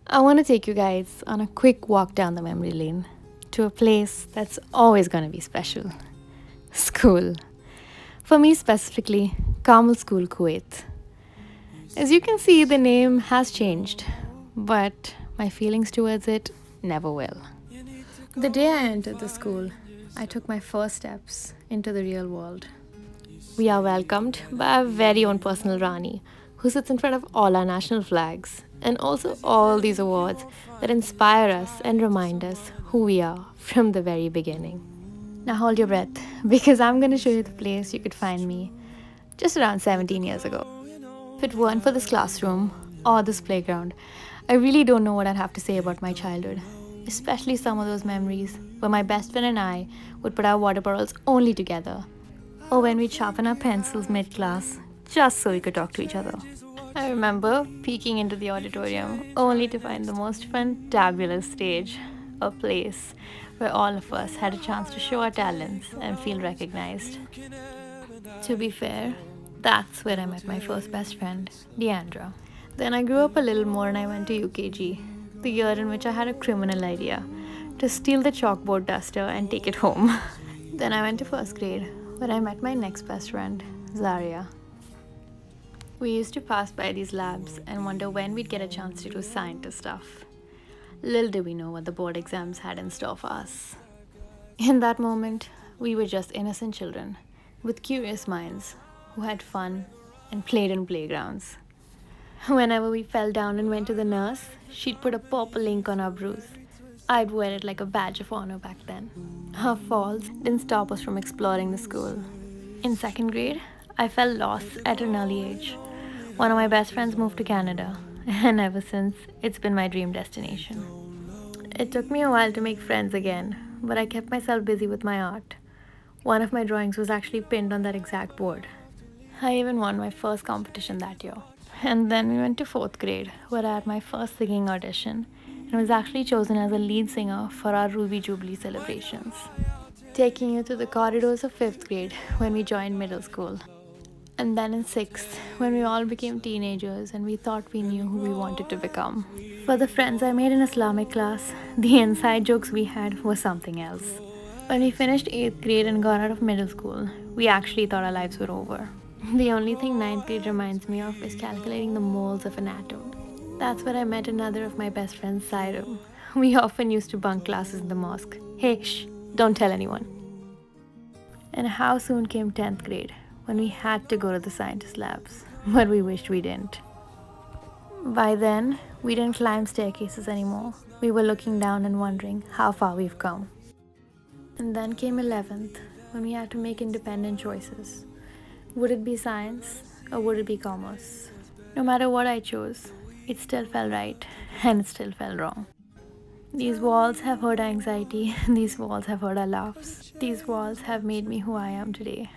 I want to take you guys on a quick walk down the memory lane to a place that's always going to be special school. For me specifically, Carmel School Kuwait. As you can see, the name has changed, but my feelings towards it never will. The day I entered the school, I took my first steps into the real world. We are welcomed by our very own personal Rani, who sits in front of all our national flags, and also all these awards that inspire us and remind us who we are from the very beginning. Now hold your breath, because I'm going to show you the place you could find me just around 17 years ago. If it weren't for this classroom or this playground, I really don't know what I'd have to say about my childhood, especially some of those memories where my best friend and I would put our water bottles only together, or when we'd sharpen our pencils mid class just so we could talk to each other. I remember peeking into the auditorium only to find the most fantabulous stage, a place where all of us had a chance to show our talents and feel recognized. To be fair, that's where I met my first best friend, Deandra. Then I grew up a little more and I went to UKG, the year in which I had a criminal idea to steal the chalkboard duster and take it home. Then I went to first grade, where I met my next best friend, Zaria. We used to pass by these labs and wonder when we'd get a chance to do scientist stuff. Little did we know what the board exams had in store for us. In that moment, we were just innocent children with curious minds who had fun and played in playgrounds. Whenever we fell down and went to the nurse, she'd put a purple ink on our bruise. I'd wear it like a badge of honor back then. Our falls didn't stop us from exploring the school. In second grade, I felt lost at an early age. One of my best friends moved to Canada, and ever since, it's been my dream destination. It took me a while to make friends again, but I kept myself busy with my art. One of my drawings was actually pinned on that exact board. I even won my first competition that year. And then we went to fourth grade, where I had my first singing audition and was actually chosen as a lead singer for our Ruby Jubilee celebrations. Taking you through the corridors of fifth grade when we joined middle school. And then in sixth, when we all became teenagers and we thought we knew who we wanted to become. For the friends I made in Islamic class, the inside jokes we had were something else. When we finished 8th grade and got out of middle school, we actually thought our lives were over. The only thing ninth grade reminds me of is calculating the moles of an atom. That's where I met another of my best friends, Sairam. We often used to bunk classes in the mosque. Hey, shh, don't tell anyone. And how soon came 10th grade, when we had to go to the scientist labs, but we wished we didn't. By then, we didn't climb staircases anymore. We were looking down and wondering how far we've come. And then came 11th, when we had to make independent choices. Would it be science or would it be commerce? No matter what I chose, it still felt right and it still felt wrong. These walls have heard our anxiety, these walls have heard our laughs. These walls have made me who I am today,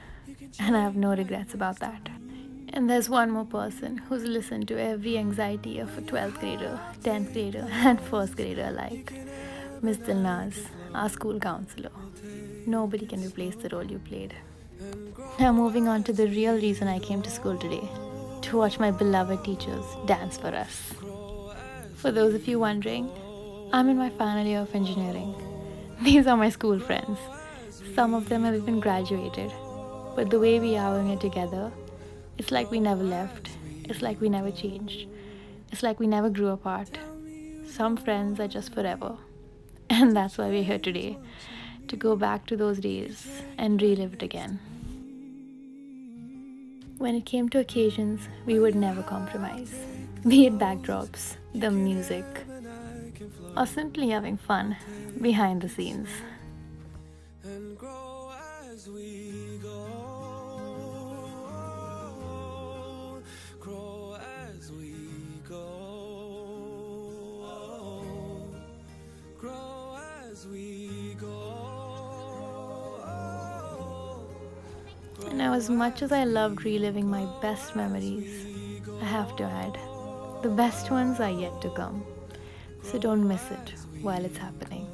and I have no regrets about that. And there's one more person who's listened to every anxiety of a 12th grader, 10th grader, and 1st grader alike. Miss Dilnaz, our school counselor. Nobody can replace the role you played. Now moving on to the real reason I came to school today, to watch my beloved teachers dance for us. For those of you wondering, I'm in my final year of engineering. These are my school friends. Some of them have even graduated. But the way we are in it together, it's like we never left. It's like we never changed. It's like we never grew apart. Some friends are just forever. And that's why we're here today, to go back to those days and relive it again. When it came to occasions, we would never compromise. Be it backdrops, the music, or simply having fun behind the scenes. And grow as we go. Grow as we go. Grow as we go. Now, as much as I loved reliving my best memories, I have to add, the best ones are yet to come. So don't miss it while it's happening.